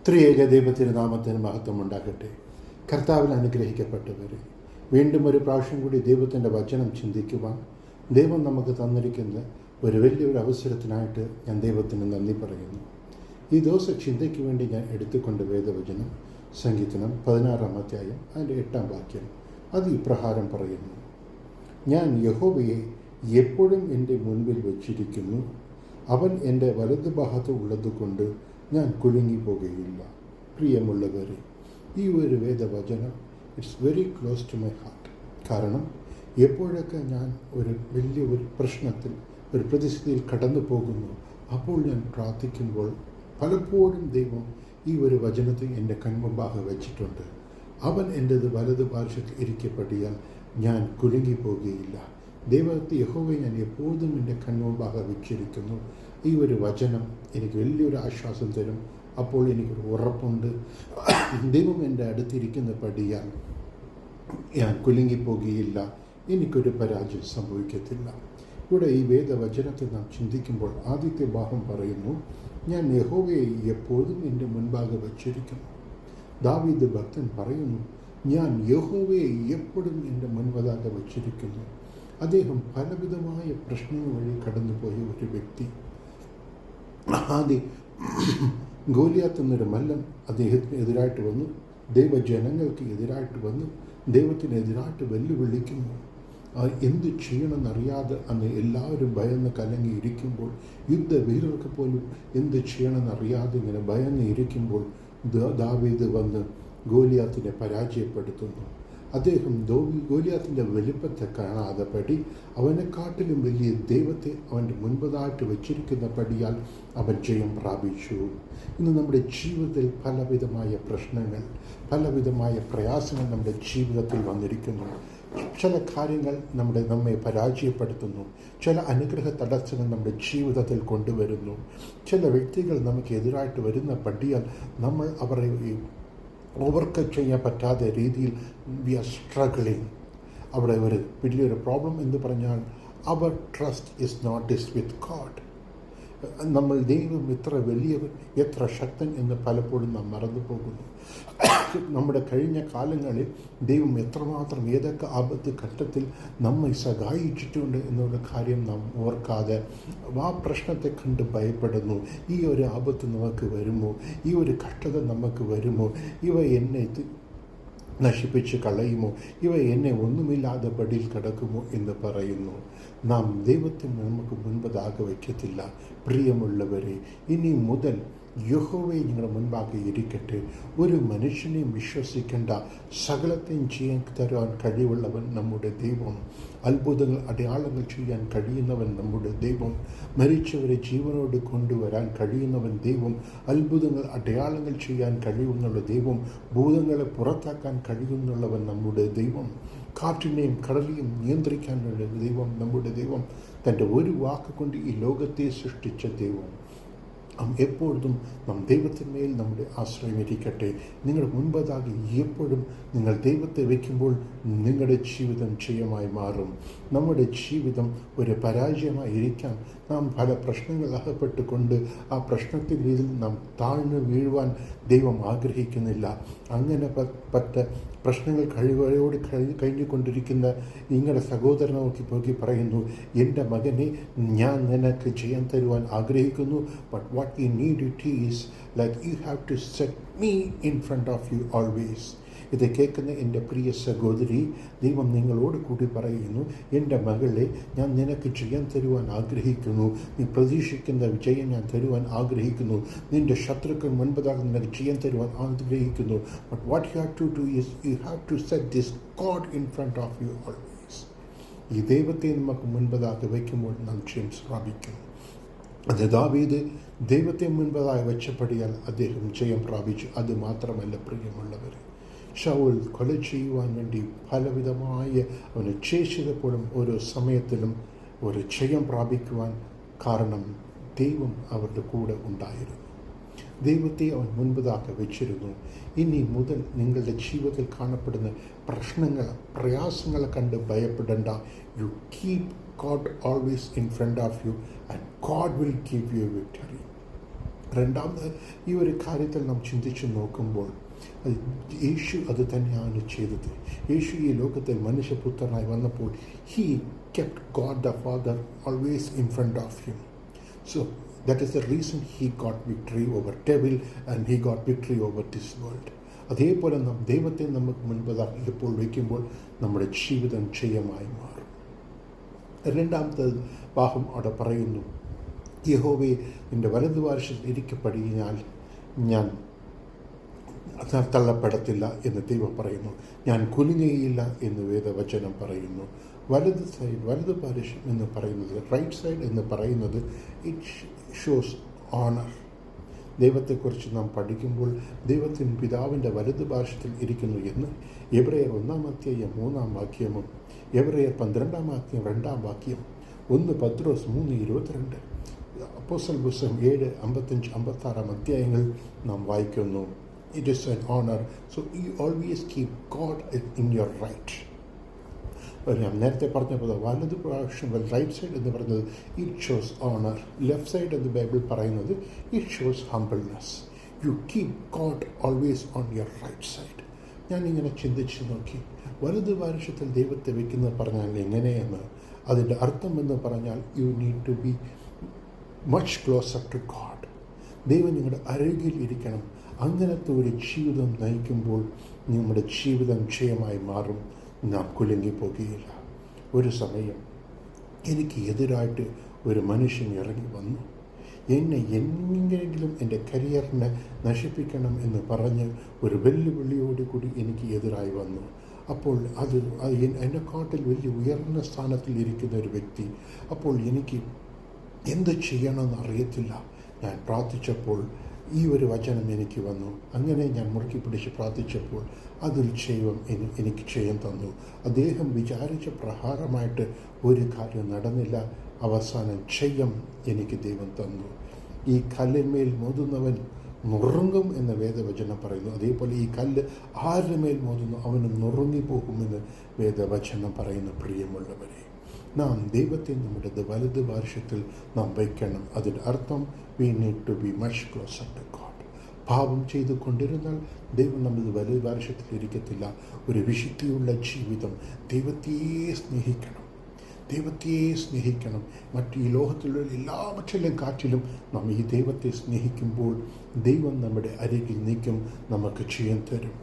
ത്രിയേക ദൈവത്തിൻ്റെ നാമത്തിന് മഹത്വം ഉണ്ടാകട്ടെ. കർത്താവിൽ അനുഗ്രഹിക്കപ്പെട്ടവരെ, വീണ്ടും ഒരു പ്രാവശ്യം കൂടി ദൈവത്തിൻ്റെ വചനം ചിന്തിക്കുവാൻ ദൈവം നമുക്ക് തന്നിരിക്കുന്ന ഒരു വലിയൊരു അവസരത്തിനായിട്ട് ഞാൻ ദൈവത്തിന് നന്ദി പറയുന്നു. ഈ ദിവസ ചിന്തയ്ക്ക് വേണ്ടി ഞാൻ എടുത്തുകൊണ്ട് വേദവചനം സങ്കീർത്തനം 16-ാം അധ്യായം അതിൻ്റെ 8-ാം വാക്യം അത് ഇപ്രകാരം പറയുന്നു: ഞാൻ യഹോവയെ എപ്പോഴും എൻ്റെ മുൻപിൽ വച്ചിരിക്കുന്നു, അവൻ എൻ്റെ വലതുഭാഗത്ത് ഉള്ളതുകൊണ്ട് ഞാൻ കുലുങ്ങിപ്പോകുകയില്ല. പ്രിയമുള്ളവരെ, ഈ ഒരു വേദവചനം it's very close to my heart. കാരണം എപ്പോഴൊക്കെ ഞാൻ ഒരു വലിയൊരു പ്രശ്നത്തിൽ, ഒരു പ്രതിസന്ധിയിൽ കടന്നു പോകുന്നു, അപ്പോൾ ഞാൻ പ്രാർത്ഥിക്കുമ്പോൾ പലപ്പോഴും ദൈവം ഈ ഒരു വചനത്തെ എൻ്റെ കൺമുമ്പാകെ വെച്ചിട്ടുണ്ട്. അവൻ എൻ്റേത് വലതു പാർശ്വത്തിൽ ഇരിക്കപ്പെടിയാൽ ഞാൻ കുലുങ്ങിപ്പോകുകയില്ല. ദൈവത്തെ യഹോവയെ ഞാൻ എപ്പോഴും എൻ്റെ കൺമുമ്പാകെ വെച്ചിരിക്കുന്നു. ഈ ഒരു വചനം എനിക്ക് വലിയൊരു ആശ്വാസം തരും. അപ്പോൾ എനിക്കൊരു ഉറപ്പുണ്ട്, ദൈവം എൻ്റെ അടുത്തിരിക്കുന്ന പടിയാൽ ഞാൻ കുലുങ്ങിപ്പോകുകയില്ല, എനിക്കൊരു പരാജയം സംഭവിക്കത്തില്ല. ഇവിടെ ഈ വേദവചനത്തെ നാം ചിന്തിക്കുമ്പോൾ ആദ്യത്തെ ഭാഗം പറയുന്നു, ഞാൻ യഹോവയെ എപ്പോഴും എൻ്റെ മുൻപാകെ വച്ചിരിക്കുന്നു. ദാവീദ് ഭക്തൻ പറയുന്നു, ഞാൻ യഹോവയെ എപ്പോഴും എൻ്റെ മുൻപതാകെ വച്ചിരിക്കുന്നു. അദ്ദേഹം പലവിധമായ പ്രശ്നങ്ങൾ വഴി കടന്നുപോയ ഒരു വ്യക്തി. ആദ്യം ഗോലിയാത്ത് എന്നൊരു മല്ലൻ അദ്ദേഹത്തിന് എതിരായിട്ട് വന്നു, ദൈവജനങ്ങൾക്ക് എതിരായിട്ട് വന്നു, ദൈവത്തിനെതിരായിട്ട് വെല്ലുവിളിക്കുന്നു. എന്ത് ചെയ്യണമെന്നറിയാതെ അന്ന് എല്ലാവരും ഭയന്ന് കലങ്ങിയിരിക്കുമ്പോൾ, യുദ്ധവീരർക്ക് പോലും എന്ത് ചെയ്യണമെന്നറിയാതെ ഇങ്ങനെ ഭയന്ന് ഇരിക്കുമ്പോൾ ദാവീദ് വന്ന് ഗോലിയാത്തിനെ പരാജയപ്പെടുത്തുന്നു. അദ്ദേഹം ഗോലിയാത്തിൻ്റെ വലിപ്പത്തെ കാണാതെ പടി അവനെക്കാട്ടിലും വലിയ ദൈവത്തെ അവൻ്റെ മുൻപതായിട്ട് വച്ചിരിക്കുന്ന പടിയാൽ അവൻ ജയം പ്രാപിച്ചു. ഇന്ന് നമ്മുടെ ജീവിതത്തിൽ പലവിധമായ പ്രശ്നങ്ങൾ, പലവിധമായ പ്രയാസങ്ങൾ നമ്മുടെ ജീവിതത്തിൽ വന്നിരിക്കുന്നു. ചില കാര്യങ്ങൾ നമ്മെ പരാജയപ്പെടുത്തുന്നു. ചില അനുഗ്രഹ തടസ്സങ്ങൾ നമ്മുടെ ജീവിതത്തിൽ കൊണ്ടുവരുന്നു. ചില വ്യക്തികൾ നമുക്ക് എതിരായിട്ട് വരുന്ന പടിയാൽ നമ്മൾ അവരെ ഓവർകം ചെയ്യാൻ പറ്റാത്ത രീതിയിൽ വി ആർ സ്ട്രഗിളിങ്. അവിടെ ഒരു വലിയൊരു പ്രോബ്ലം എന്ന് പറഞ്ഞാൽ അവർ trust is not is with God. നമ്മൾ ദൈവം എത്ര വലിയവൻ, എത്ര ശക്തൻ എന്ന് പലപ്പോഴും നാം മറന്നു പോകുന്നു. നമ്മുടെ കഴിഞ്ഞ കാലങ്ങളിൽ ദൈവം എത്രമാത്രം ഏതൊക്കെ ആപത്ത് ഘട്ടത്തിൽ നമ്മെ സഹായിച്ചിട്ടുണ്ട് എന്നുള്ള കാര്യം നാം ഓർക്കാതെ ആ പ്രശ്നത്തെ കണ്ട് ഭയപ്പെടുന്നു. ഈ ഒരു ആപത്ത് നമുക്ക് വരുമോ, ഈ ഒരു കഷ്ടത നമുക്ക് വരുമോ, ഇവ എന്നെ നശിപ്പിച്ച് കളയുമോ, ഇവ എന്നെ ഒന്നുമില്ലാതെ പടിയിൽ കിടക്കുമോ എന്ന് പറയുന്നു. നാം ദൈവത്തിന് നമുക്ക് മുൻപതാകെ വയ്ക്കത്തില്ല. പ്രിയമുള്ളവരെ, ഇനി മുതൽ യഹോവയെ നിങ്ങളുടെ മുൻപാകെ ഇരിക്കട്ടെ. ഒരു മനുഷ്യനെയും വിശ്വസിക്കേണ്ട, സകലത്തെയും ചെയ്യാൻ തരുവാൻ കഴിവുള്ളവൻ നമ്മുടെ ദൈവം. അത്ഭുതങ്ങൾ, അടയാളങ്ങൾ ചെയ്യാൻ കഴിയുന്നവൻ നമ്മുടെ ദൈവം. മരിച്ചവരെ ജീവനോട് കൊണ്ടുവരാൻ കഴിയുന്നവൻ ദൈവം. അത്ഭുതങ്ങൾ, അടയാളങ്ങൾ ചെയ്യാൻ കഴിയുന്നുള്ള ദൈവം. ഭൂതങ്ങളെ പുറത്താക്കാൻ കഴിയുന്നുള്ളവൻ നമ്മുടെ ദൈവം. കാറ്റിനെയും കടലിനെയും നിയന്ത്രിക്കാനുള്ള ദൈവം നമ്മുടെ ദൈവം. തൻ്റെ ഒരു വാക്ക് കൊണ്ട് ഈ ലോകത്തെ സൃഷ്ടിച്ച ദൈവം. എപ്പോഴും നാം ദൈവത്തിന്മേൽ നമ്മുടെ ആശ്രയം ഇരിക്കട്ടെ. നിങ്ങളുടെ മുൻപതാകെ എപ്പോഴും നിങ്ങൾ ദൈവത്തെ വയ്ക്കുമ്പോൾ നിങ്ങളുടെ ജീവിതം ജയമായി മാറും. നമ്മുടെ ജീവിതം ഒരു പരാജയമായി ഇരിക്കാൻ നാം പല പ്രശ്നങ്ങൾ അകപ്പെട്ടുകൊണ്ട് ആ പ്രശ്നത്തിൽ നാം താഴ്ന്നു വീഴുവാൻ ദൈവം ആഗ്രഹിക്കുന്നില്ല. അങ്ങനെ പറ്റ പ്രശ്നങ്ങൾ കഴിഞ്ഞുകൊണ്ടിരിക്കുന്ന നിങ്ങളുടെ സഹോദരനെ നോക്കി പറയുന്നു, എൻ്റെ മകനെ, ഞാൻ നിനക്ക് ജയം തരുവാൻ ആഗ്രഹിക്കുന്നു. But what you need it is like you have to set me in front of you always. ഇത് കേൾക്കുന്ന എൻ്റെ പ്രിയ സഹോദരി, ദൈവം നിങ്ങളോട് കൂടി പറയുന്നു, എൻ്റെ മകളെ, ഞാൻ നിനക്ക് ജയം തരുവാൻ ആഗ്രഹിക്കുന്നു. നീ പ്രതീക്ഷിക്കുന്ന വിജയം ഞാൻ തരുവാൻ ആഗ്രഹിക്കുന്നു. നിൻ്റെ ശത്രുക്കൾ മുൻപതാകെ നിനക്ക് ജയം തരുവാൻ ആഗ്രഹിക്കുന്നു. But what you have to do is you have to set this God in front of you always. ഈ ദൈവത്തെ നമുക്ക് മുൻപതാകെ വയ്ക്കുമ്പോൾ നാം ജയം പ്രാപിക്കും. അത് ദാവീദ് ദൈവത്തെ മുൻപതായി വെച്ചപടിയാൽ അദ്ദേഹം ജയം പ്രാപിച്ചു. അത് മാത്രമല്ല പ്രിയമുള്ളവർ, ശൗൽ കൊല ചെയ്യുവാൻ വേണ്ടി പലവിധമായ അവന് ചേച്ചിയപ്പോഴും ഓരോ സമയത്തിലും ഒരു ജയം പ്രാപിക്കുവാൻ കാരണം ദൈവം അവരുടെ കൂടെ ഉണ്ടായിരുന്നു. ദൈവത്തെ അവൻ മുൻപതാക്കി വെച്ചിരുന്നു. ഇനി മുതൽ നിങ്ങളുടെ ജീവിതത്തിൽ കാണപ്പെടുന്ന പ്രശ്നങ്ങൾ, പ്രയാസങ്ങളെ കണ്ട് ഭയപ്പെടേണ്ട. You keep God always in front of you and God will give you victory. രണ്ടാമത് ഈ ഒരു കാര്യത്തിൽ നാം ചിന്തിച്ച് നോക്കുമ്പോൾ യേശു അത് തന്നെയാണ് ചെയ്തത്. യേശു ഈ ലോകത്തിൽ മനുഷ്യപുത്രനായി വന്നപ്പോൾ he kept God the father always in front of him. So that is the reason he got victory over devil and he got victory over this world. അതേപോലെ നാം ദൈവത്തെ നമുക്ക് മുൻപതാക്കിയപ്പോൾ വയ്ക്കുമ്പോൾ നമ്മുടെ ജീവിതം ജയമായി മാറും. രണ്ടാമത്തെ ഭാഗം അവിടെ പറയുന്നു, യഹോവേ നിൻ്റെ വലതുപാർശ്വത്തിൽ ഇരിക്കപ്പെടുകയാൽ ഞാൻ തള്ളപ്പെടത്തില്ല എന്ന് ദൈവം പറയുന്നു. ഞാൻ കുലുങ്ങുകയില്ല എന്ന് വേദവചനം പറയുന്നു. വലത് പാർശ്വം എന്ന് പറയുന്നത്, റൈറ്റ് സൈഡ് എന്ന് പറയുന്നത്, ഇറ്റ് ഷോസ് ഓണർ. ദൈവത്തെക്കുറിച്ച് നാം പഠിക്കുമ്പോൾ ദൈവത്തിൻ പിതാവിൻ്റെ വലത് പാർശ്വത്തിൽ ഇരിക്കുന്നു എന്ന് എബ്രയർ 1:3 എബ്രയർ 12 2 1 പത്രോസ് 3:22, അപ്പോസ്തല പുസ്തകം 7:55-56 നാം വായിക്കുന്നു. It is an honor. So you always keep God in your right. ഞാൻ നേരത്തെ പറഞ്ഞപ്പോൾ വലത് പ്രാവശ്യം റൈറ്റ് സൈഡ് എന്ന് പറയുന്നത് it shows honour. Left side എന്ന് ബൈബിൾ പറയുന്നത് it shows humbleness. You keep God always on your right side. ഞാനിങ്ങനെ ചിന്തിച്ച് നോക്കി, വലത് പാർശ്വത്തിൽ ദൈവത്തെ വയ്ക്കുന്നത് പറഞ്ഞാൽ എങ്ങനെയെന്ന്. അതിൻ്റെ അർത്ഥം എന്ന് പറഞ്ഞാൽ you need to be much closer to God. ദൈവം നിങ്ങളുടെ അരികിൽ ഇരിക്കണം. അങ്ങനത്തെ ഒരു ജീവിതം നയിക്കുമ്പോൾ നമ്മുടെ ജീവിതം ജയമായി മാറും. നാം കുലുങ്ങിപ്പോകുകയില്ല. ഒരു സമയം എനിക്ക് എതിരായിട്ട് ഒരു മനുഷ്യൻ ഇറങ്ങി വന്നു. എന്നെ എങ്ങനെയെങ്കിലും എൻ്റെ കരിയറിനെ നശിപ്പിക്കണം എന്ന് പറഞ്ഞ് ഒരു വെല്ലുവിളിയോടുകൂടി എനിക്ക് എതിരായി വന്നു. അപ്പോൾ അത് എന്നെക്കാട്ടിൽ വലിയ ഉയർന്ന സ്ഥാനത്തിൽ ഇരിക്കുന്ന ഒരു വ്യക്തി. അപ്പോൾ എനിക്ക് എന്ത് ചെയ്യണമെന്ന് അറിയത്തില്ല. ഞാൻ പ്രാർത്ഥിച്ചപ്പോൾ ഈ ഒരു വചനം എനിക്ക് വന്നു. അങ്ങനെ ഞാൻ മുറുക്കി പിടിച്ച് പ്രാർത്ഥിച്ചപ്പോൾ അതിൽ എനിക്ക് ചെയ്യാൻ തന്നു. അദ്ദേഹം വിചാരിച്ച പ്രകാരമായിട്ട് ഒരു കാര്യം നടന്നില്ല. അവസാനം ജയം എനിക്ക് ദൈവം തന്നു. ഈ കല്ലിന്മേൽ മോതുന്നവൻ നുറുങ്ങും എന്ന് വേദവചനം പറയുന്നു. അതേപോലെ ഈ കല്ല് ആരുടെ മേൽ മോതുന്നു അവന് നുറുങ്ങിപ്പോകുമെന്ന് വേദവചനം പറയുന്നു. പ്രിയമുള്ളവരെ, നാം ദൈവത്തെ നമ്മുടെ വലത് പാർശ്വത്തിൽ നാം വയ്ക്കണം. അതിൻ്റെ അർത്ഥം we need to be much closer to God. പാപം ചെയ്തു കൊണ്ടിരുന്നാൽ ദൈവം നമ്മുടെ വലത് പാർശ്വത്തിൽ ഇരിക്കത്തില്ല. ഒരു വിശുദ്ധിയുള്ള ജീവിതം, ദൈവത്തെ സ്നേഹിക്കണം. മറ്റ് ഈ ലോകത്തിലുള്ള എല്ലാവற்றிലും കാറ്റിലും നാം ഈ ദൈവത്തെ സ്നേഹിക്കുമ്പോൾ ദൈവം നമ്മുടെ അരികിൽ നിൽക്കും, നമുക്ക് ചെയ്യാൻ തരും.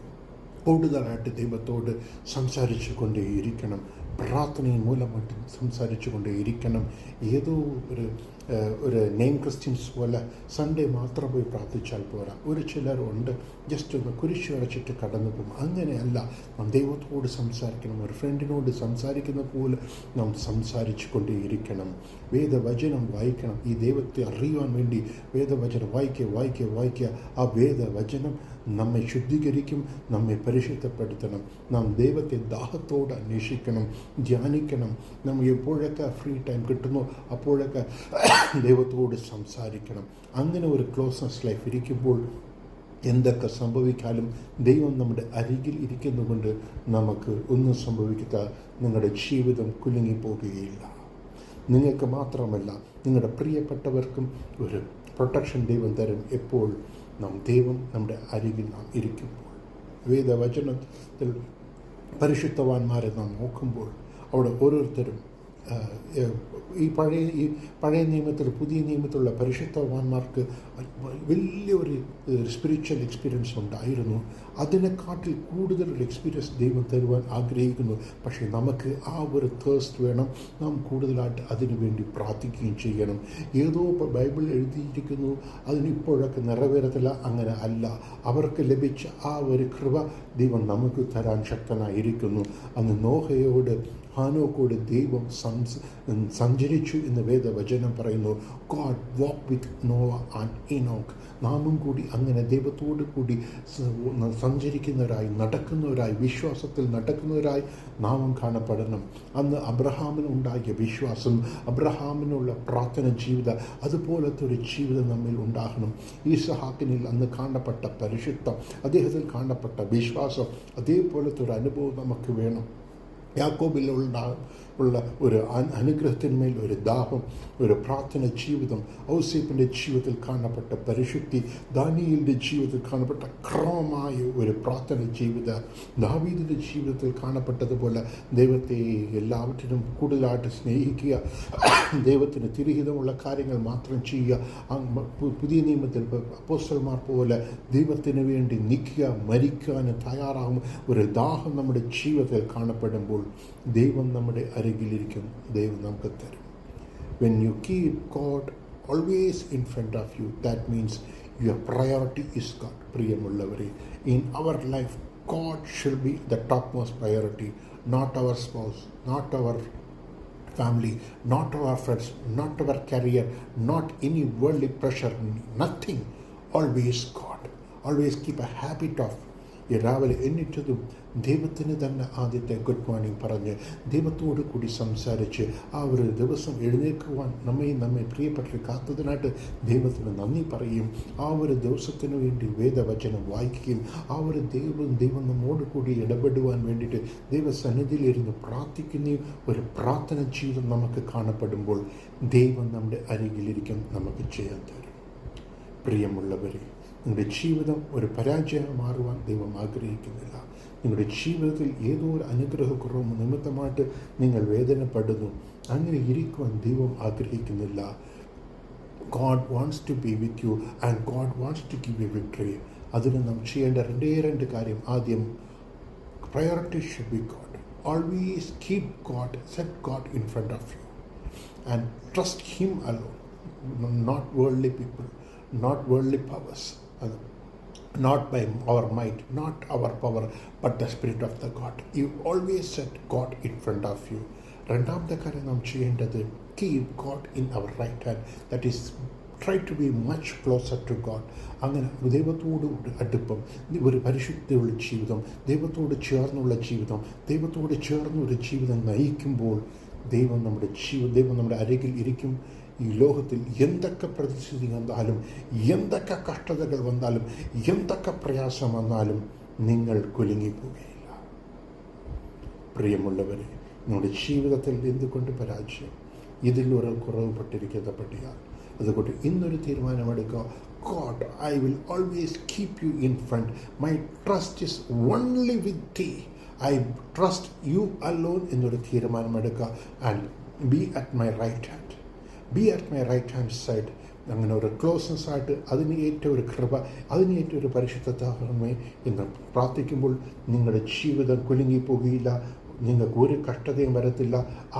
കൂടുതലായിട്ട് ദൈവത്തോട് സംസാരിച്ചു കൊണ്ടേയിരിക്കണം. പ്രാർത്ഥനയും മൂലമായിട്ട് സംസാരിച്ചു കൊണ്ടേയിരിക്കണം. ഏതോ ഒരു നെയിം ക്രിസ്ത്യൻസ് പോലെ സൺഡേ മാത്രം പോയി പ്രാർത്ഥിച്ചാൽ പോരാ. ചിലരുണ്ട് ജസ്റ്റ് ഒന്ന് കുരിശ് അടച്ചിട്ട് കടന്നു പോകും. അങ്ങനെയല്ല, നാം ദൈവത്തോട് സംസാരിക്കണം. ഒരു ഫ്രണ്ടിനോട് സംസാരിക്കുന്ന പോലെ നാം സംസാരിച്ചു കൊണ്ടേയിരിക്കണം. വേദവചനം വായിക്കണം. ഈ ദൈവത്തെ അറിയുവാൻ വേണ്ടി വേദവചനം വായിക്കുക. ആ വേദവചനം നമ്മെ ശുദ്ധീകരിക്കും, നമ്മെ പരിശുദ്ധപ്പെടുത്തണം. നാം ദൈവത്തെ ദാഹത്തോട് അന്വേഷിക്കണം, ധ്യാനിക്കണം. നമ്മൾ എപ്പോഴൊക്കെ ഫ്രീ ടൈം കിട്ടുന്നോ അപ്പോഴൊക്കെ ദൈവത്തോട് സംസാരിക്കണം. അങ്ങനെ ഒരു ക്ലോസ്നെസ് ലൈഫ് ഇരിക്കുമ്പോൾ എന്തൊക്കെ സംഭവിക്കാനും ദൈവം നമ്മുടെ അരികിൽ ഇരിക്കുന്നതുകൊണ്ട് നമുക്ക് ഒന്നും സംഭവിക്കാത്ത നിങ്ങളുടെ ജീവിതം കുലുങ്ങിപ്പോകുകയില്ല. നിങ്ങൾക്ക് മാത്രമല്ല, നിങ്ങളുടെ പ്രിയപ്പെട്ടവർക്കും ഒരു പ്രൊട്ടക്ഷൻ ദൈവം തരും. എപ്പോൾ ദൈവം നമ്മുടെ അരികിൽ നാം ഇരിക്കുമ്പോൾ. വേദവചനത്തിൽ പരിശുദ്ധവാന്മാരെ നാം നോക്കുമ്പോൾ അവിടെ ഓരോരുത്തരും ഈ പഴയ നിയമത്തിൽ പുതിയ നിയമത്തിലുള്ള പരിശുദ്ധവാന്മാർക്ക് വലിയൊരു സ്പിരിച്വൽ എക്സ്പീരിയൻസ് ഉണ്ടായിരുന്നു. അതിനെക്കാട്ടിൽ കൂടുതലൊരു എക്സ്പീരിയൻസ് ദൈവം തരുവാൻ ആഗ്രഹിക്കുന്നു. പക്ഷേ നമുക്ക് ആ ഒരു തേഴ്സ്റ്റ് വേണം. നാം കൂടുതലായിട്ട് അതിനു വേണ്ടി പ്രാർത്ഥിക്കുകയും ചെയ്യണം. ഏതോ ബൈബിൾ എഴുതിയിരിക്കുന്നു, അതിനിപ്പോഴൊക്കെ നിറവേറത്തില്ല. അങ്ങനെ അല്ല. അവർക്ക് ലഭിച്ച ആ ഒരു കൃപ ദൈവം നമുക്ക് തരാൻ ശക്തനായിരിക്കുന്നു. അന്ന് നോഹയോട് ഹാനോക്കോട് ദൈവം സഞ്ചരിച്ചു എന്ന് വേദവചനം പറയുന്നു. God walk with Noah and Enoch. നാമും കൂടി അങ്ങനെ ദൈവത്തോടു കൂടി സഞ്ചരിക്കുന്നവരായി, നടക്കുന്നവരായി, വിശ്വാസത്തിൽ നടക്കുന്നവരായി നാമും കാണപ്പെടണം. അന്ന് അബ്രഹാമിനുണ്ടായ വിശ്വാസം, അബ്രഹാമിനുള്ള പ്രാർത്ഥന ജീവിതം, അതുപോലത്തെ ഒരു ജീവിതം നമ്മിൽ ഉണ്ടാകണം. ഈസഹാക്കിനിൽ അന്ന് കാണപ്പെട്ട പരിശുദ്ധം, അദ്ദേഹത്തിൽ കാണപ്പെട്ട വിശ്വാസം, അതേപോലത്തെ ഒരു അനുഭവം നമുക്ക് വേണം. യാക്കോബിലുള്ള ഒരു അനുഗ്രഹത്തിന്മേൽ ഒരു ദാഹം, ഒരു പ്രാർത്ഥന ജീവിതം, ഔസേപ്പിൻ്റെ ജീവിതത്തിൽ കാണപ്പെട്ട പരിശുദ്ധി, ദാനിയേലിൻ്റെ ജീവിതത്തിൽ കാണപ്പെട്ട ക്രമമായ ഒരു പ്രാർത്ഥന ജീവിത, ദാവീദിൻ്റെ ജീവിതത്തിൽ കാണപ്പെട്ടതുപോലെ ദൈവത്തെ എല്ലാവറ്റിനും കൂടുതലായിട്ട് സ്നേഹിക്കുക, ദൈവത്തിന് തിരഹിതമുള്ള കാര്യങ്ങൾ മാത്രം ചെയ്യുക. പുതിയ നിയമത്തിൽ അപ്പോസ്തലന്മാർ പോലെ ദൈവത്തിന് വേണ്ടി നിൽക്കുക, മരിക്കാനും തയ്യാറാകും ഒരു ദാഹം നമ്മുടെ ജീവിതത്തിൽ കാണപ്പെടുമ്പോൾ ദൈവം നമ്മുടെ അരികിലിരിക്കും, ദൈവം നമുക്ക് തരും. When you keep God always in front of you, that means your priority is God. പ്രിയമുള്ളവരെ, in our life God should be the topmost priority, not our spouse, not our family, not our friends, not our career, not any worldly pressure, nothing. Always God. Always keep a habit of രാവിലെ എണ്ണീറ്റതും ദൈവത്തിന് തന്നെ ആദ്യത്തെ good morning പറഞ്ഞ് ദൈവത്തോടു കൂടി സംസാരിച്ച് ആ ഒരു ദിവസം എഴുന്നേൽക്കുവാൻ നമ്മെ പ്രിയപ്പെട്ടവർ കാത്തതിനായിട്ട് ദൈവത്തിന് നന്ദി പറയും. ആ ഒരു ദിവസത്തിന് വേണ്ടി വേദവചനം വായിക്കുകയും ആ ഒരു ദൈവം നമ്മോട് കൂടി ഇടപെടുവാൻ വേണ്ടിയിട്ട് ദൈവസന്നിധിയിലിരുന്ന് പ്രാർത്ഥിക്കുകയും ഒരു പ്രാർത്ഥന ജീവിതം നമുക്ക് കാണപ്പെടുമ്പോൾ ദൈവം നമ്മുടെ അരികിലിരിക്കും, നമുക്ക് ചെയ്യാൻ തരും. പ്രിയമുള്ളവരെ, നിങ്ങളുടെ ജീവിതം ഒരു പരാജയം മാറുവാൻ ദൈവം ആഗ്രഹിക്കുന്നില്ല. നിങ്ങളുടെ ജീവിതത്തിൽ ഏതോ ഒരു അനുഗ്രഹക്കുറവ് നിമിത്തമായിട്ട് നിങ്ങൾ വേദനപ്പെടുന്നു, അങ്ങനെ ഇരിക്കുവാൻ ദൈവം ആഗ്രഹിക്കുന്നില്ല. God wants to be with you and God wants to give you victory. അതിന് നാം ചെയ്യേണ്ട രണ്ട് കാര്യം. ആദ്യം, priority should be God. Always keep God, set God in front of you and trust Him alone, not worldly people, not worldly powers, not by our might, not our power, but the Spirit of the God. You always set God in front of you. രണ്ടാമത്തെ കാര്യം നാം ചെയ്യേണ്ടത്, keep God in our right hand. That is, try to be much closer to God. അങ്ങനെ ദൈവത്തോട് അടുപ്പം, ഒരു പരിശുദ്ധിയുള്ള ജീവിതം, ദൈവത്തോട് ചേർന്നുള്ള ജീവിതം, ദൈവത്തോട് ചേർന്നൊരു ജീവിതം നയിക്കുമ്പോൾ ദൈവം നമ്മുടെ അരികിൽ ഇരിക്കും. ഈ ലോകത്തിൽ എന്തൊക്കെ പ്രതിസന്ധി വന്നാലും, എന്തൊക്കെ കഷ്ടതകൾ വന്നാലും, എന്തൊക്കെ പ്രയാസം വന്നാലും നിങ്ങൾ കുലുങ്ങിപ്പോവുകയില്ല. പ്രിയമുള്ളവരെ, നിങ്ങളുടെ ജീവിതത്തിൽ എന്തുകൊണ്ട് പരാജയം? ഇതിൽ ഒരു കുറവുപെട്ടിരിക്കപ്പെട്ടിയാൽ അതുകൊണ്ട് ഇന്നൊരു തീരുമാനമെടുക്കുക. God, I will always keep you in front. My trust is only with thee. I trust you alone എന്നൊരു തീരുമാനമെടുക്കുക. And be at my right hand. Be at my right hand side. അങ്ങനെ ഒരു ക്ലോസ്നെസ് ആയിട്ട് അതിന് ഏറ്റവും ഒരു കൃപ, അതിന് ഏറ്റവും ഒരു പരിശുദ്ധമേ എന്ന് പ്രാർത്ഥിക്കുമ്പോൾ നിങ്ങളുടെ ജീവിതം കുലുങ്ങിപ്പോകുകയില്ല. നിങ്ങൾക്ക് ഒരു കഷ്ടതയും വരത്തില്ല.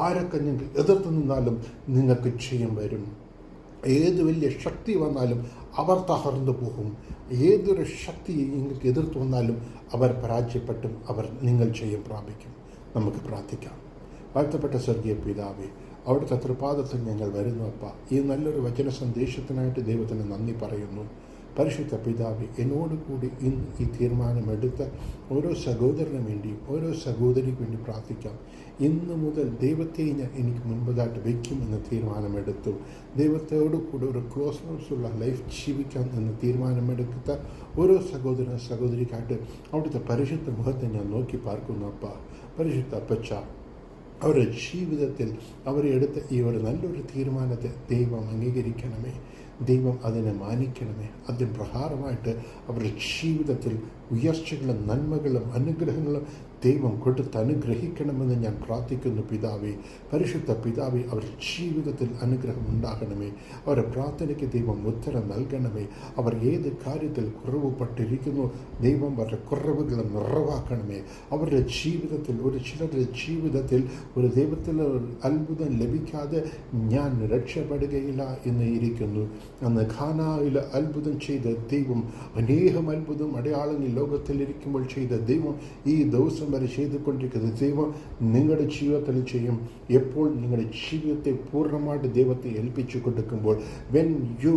ആരൊക്കെ നിങ്ങൾക്ക് എതിർത്ത് നിന്നാലും നിങ്ങൾക്ക് ജയം വരും. ഏത് വലിയ ശക്തി വന്നാലും അവർ തകർന്നു പോകും. ഏതൊരു ശക്തി നിങ്ങൾക്ക് എതിർത്ത് വന്നാലും അവർ പരാജയപ്പെട്ടും നിങ്ങൾ ജയം പ്രാപിക്കും. നമുക്ക് പ്രാർത്ഥിക്കാം. വാഴ്ത്തപ്പെട്ട സ്വർഗീയ പിതാവേ, അവിടുത്തെ തൃപാദത്തിൽ ഞങ്ങൾ വരുന്നു അപ്പ. ഈ നല്ലൊരു വചന സന്ദേശത്തിനായിട്ട് ദൈവത്തിന് നന്ദി പറയുന്നു. പരിശുദ്ധ പിതാവേ, എന്നോടുകൂടി ഇന്ന് ഈ തീരുമാനമെടുത്ത ഓരോ സഹോദരന് വേണ്ടിയും ഓരോ സഹോദരിക്ക് വേണ്ടി പ്രാർത്ഥിക്കാം. ഇന്ന് മുതൽ ദൈവത്തെ ഞാൻ എനിക്ക് മുൻപതായിട്ട് വയ്ക്കുമെന്ന് തീരുമാനമെടുത്തു. ദൈവത്തോടു കൂടി ഒരു ക്ലോസ്നെസ്സുള്ള ലൈഫ് ജീവിക്കാം എന്ന് തീരുമാനമെടുത്ത ഓരോ സഹോദരിക്കായിട്ട് അവിടുത്തെ പരിശുദ്ധ മുഖത്തെ ഞാൻ നോക്കി പാർക്കുന്നു അപ്പ. പരിശുദ്ധ അപ്പച്ച, അവരുടെ ജീവിതത്തിൽ അവരെ എടുത്ത ഈ ഒരു നല്ലൊരു തീരുമാനത്തെ ദൈവം അംഗീകരിക്കണമേ. ദൈവം അതിനെ മാനിക്കണമേ. അതിന് പ്രകാരമായിട്ട് അവരുടെ ജീവിതത്തിൽ ഉയർച്ചകളും നന്മകളും അനുഗ്രഹങ്ങളും ദൈവം കൊടുത്ത് അനുഗ്രഹിക്കണമെന്ന് ഞാൻ പ്രാർത്ഥിക്കുന്നു പിതാവേ. പരിശുദ്ധ പിതാവേ, അവരുടെ ജീവിതത്തിൽ അനുഗ്രഹം ഉണ്ടാകണമേ. അവരുടെ പ്രാർത്ഥനയ്ക്ക് ദൈവം ഉത്തരം നൽകണമേ. അവർ ഏത് കാര്യത്തിൽ കുറവുപെട്ടിരിക്കുന്നു, ദൈവം അവരുടെ കുറവുകൾ നിറവാക്കണമേ. അവരുടെ ജീവിതത്തിൽ ചിലരുടെ ജീവിതത്തിൽ ഒരു ദൈവത്തിൽ അത്ഭുതം ലഭിക്കാതെ ഞാൻ രക്ഷപ്പെടുകയില്ല എന്ന് ഇരിക്കുന്നു. അന്ന് ഖാനായിൽ അത്ഭുതം ചെയ്ത ദൈവം അനേകം അത്ഭുതം അടയാളങ്ങൾ ലോകത്തിലിരിക്കുമ്പോൾ ചെയ്ത ദൈവം ഈ ദിവസം വരെ ചെയ്തുകൊണ്ടിരിക്കുന്നത് ദൈവം നിങ്ങളുടെ ജീവിതത്തിൽ ചെയ്യും. എപ്പോൾ നിങ്ങളുടെ ജീവിതത്തെ പൂർണ്ണമായിട്ട് ദൈവത്തെ ഏൽപ്പിച്ചു കൊടുക്കുമ്പോൾ, when you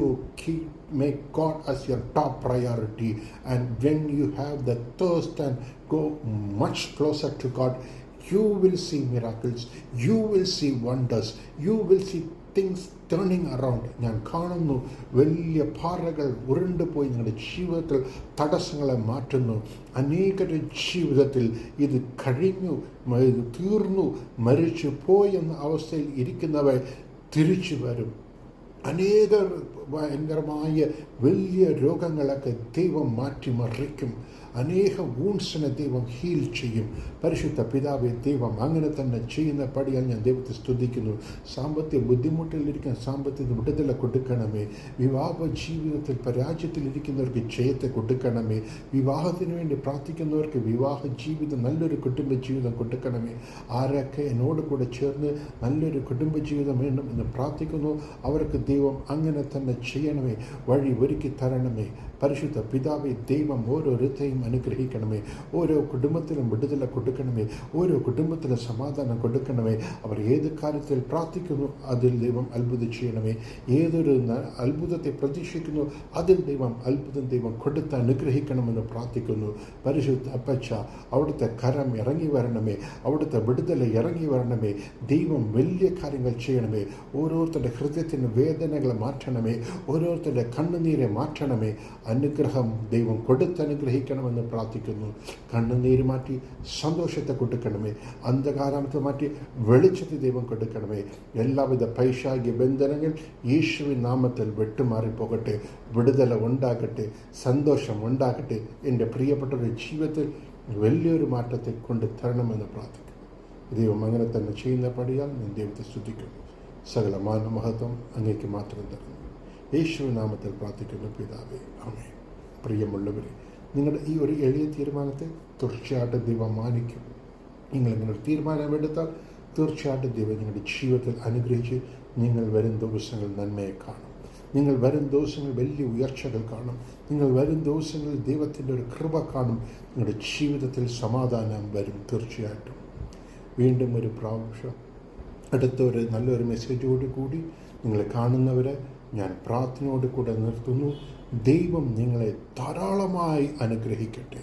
make God as your top priority and when you have the thirst and go much closer to God, you will see miracles, you will see wonders, you will see things turning around. ഞാൻ കാണുന്നു വലിയ പാറകൾ ഉരുണ്ടുപോയി നിങ്ങളുടെ ജീവിതത്തിൽ തടസ്സങ്ങളെ മാറ്റുന്നു. അനേകരുടെ ജീവിതത്തിൽ ഇത് കഴിഞ്ഞു, ഇത് തീർന്നു, മരിച്ചു പോയി എന്ന അവസ്ഥയിൽ ഇരിക്കുന്നവർ തിരിച്ചു വരും. അനേകർ ഭയങ്കരമായ വലിയ രോഗങ്ങളൊക്കെ ദൈവം മാറ്റിമറിക്കും. അനേക വൂൺസിനെ ദൈവം ഹീൽ ചെയ്യും. പരിശുദ്ധ പിതാവേ, ദൈവം അങ്ങനെ തന്നെ ചെയ്യുന്ന പടിയാൽ ഞാൻ ദൈവത്തെ സ്തുതിക്കുന്നു. സാമ്പത്തിക ബുദ്ധിമുട്ടിലിരിക്കുന്ന സാമ്പത്തിക വിടുതല കൊടുക്കണമേ. വിവാഹ ജീവിതത്തിൽ പരാജയത്തിലിരിക്കുന്നവർക്ക് ജയത്തെ കൊടുക്കണമേ. വിവാഹത്തിന് വേണ്ടി പ്രാർത്ഥിക്കുന്നവർക്ക് വിവാഹ ജീവിതം, നല്ലൊരു കുടുംബ ജീവിതം കൊടുക്കണമേ. ആരൊക്കെ എന്നോട് കൂടെ ചേർന്ന് നല്ലൊരു കുടുംബ ജീവിതം വേണം എന്ന് പ്രാർത്ഥിക്കുന്നു, അവർക്ക് ദൈവം അങ്ങനെ തന്നെ ചെയ്യണമേ. വഴി ഒരുക്കി തരണമേ. പരിശുദ്ധ പിതാവേ, ദൈവം ഓരോരുത്തരെയും അനുഗ്രഹിക്കണമേ. ഓരോ കുടുംബത്തിലും വിടുതല കൊടുക്കണമേ. ഓരോ കുടുംബത്തിലും സമാധാനം കൊടുക്കണമേ. അവർ ഏത് കാര്യത്തിൽ പ്രാർത്ഥിക്കുന്നു അതിൽ ദൈവം അത്ഭുതം ചെയ്യണമേ. ഏതൊരു അത്ഭുതത്തെ പ്രതീക്ഷിക്കുന്നു അതിൽ ദൈവം കൊടുത്ത് അനുഗ്രഹിക്കണമെന്ന് പ്രാർത്ഥിക്കുന്നു. പരിശുദ്ധ അപ്പച്ച, അവിടുത്തെ കരം ഇറങ്ങി വരണമേ. അവിടുത്തെ വിടുതല ഇറങ്ങി വരണമേ. ദൈവം വലിയ കാര്യങ്ങൾ ചെയ്യണമേ. ഓരോരുത്തരുടെ ഹൃദയത്തിൻ്റെ വേദനകളെ മാറ്റണമേ. ഓരോരുത്തരുടെ കണ്ണുനീരെ മാറ്റണമേ. അനുഗ്രഹം ദൈവം കൊടുത്തനുഗ്രഹിക്കണമെന്ന് പ്രാർത്ഥിക്കുന്നു. കണ്ണുനീര് മാറ്റി സന്തോഷത്തെ കൊടുക്കണമേ. അന്ധകാരത്തെ മാറ്റി വെളിച്ചത്തെ ദൈവം കൊടുക്കണമേ. എല്ലാവിധ പൈശാചിക ബന്ധനങ്ങൾ യേശുവിൻ നാമത്തിൽ വിട്ടുമാറിപ്പോകട്ടെ. വിടുതല ഉണ്ടാകട്ടെ, സന്തോഷം ഉണ്ടാകട്ടെ. എൻ്റെ പ്രിയപ്പെട്ടവരുടെ ജീവിതത്തിൽ വലിയൊരു മാറ്റത്തെ കൊണ്ട് തരണമെന്ന് പ്രാർത്ഥിക്കുന്നു. ദൈവം അങ്ങനെ തന്നെ ചെയ്യുന്ന പടിയാൽ ഞാൻ ദൈവത്തെ സ്തുതിക്കുന്നു. സകല മാനമഹത്വം അങ്ങേക്ക് മാത്രം തരുന്നു. യേശുവിൻ നാമത്തിൽ പ്രാർത്ഥിക്കുന്നു പിതാവേ, ആമേൻ. പ്രിയമുള്ളവരെ, നിങ്ങളുടെ ഈ ഒരു എളിയ തീരുമാനത്തെ തീർച്ചയായിട്ടും ദൈവം മാനിക്കും. നിങ്ങളിങ്ങനെ ഒരു തീരുമാനമെടുത്താൽ തീർച്ചയായിട്ടും ദൈവം നിങ്ങളുടെ ജീവിതത്തിൽ അനുഗ്രഹിച്ച് നിങ്ങൾ വരും ദിവസങ്ങൾ നന്മയെ കാണും. നിങ്ങൾ വരും ദിവസങ്ങൾ വലിയ ഉയർച്ചകൾ കാണും. നിങ്ങൾ വരും ദിവസങ്ങളിൽ ദൈവത്തിൻ്റെ ഒരു കൃപ കാണും. നിങ്ങളുടെ ജീവിതത്തിൽ സമാധാനം വരും തീർച്ചയായിട്ടും. വീണ്ടും ഒരു പ്രാവശ്യം അടുത്തൊരു നല്ലൊരു മെസ്സേജോട് കൂടി നിങ്ങളെ കാണുന്നവരെ ഞാൻ പ്രാർത്ഥനയോട് കൂടെ നിർത്തുന്നു. ദൈവം നിങ്ങളെ ധാരാളമായി അനുഗ്രഹിക്കട്ടെ.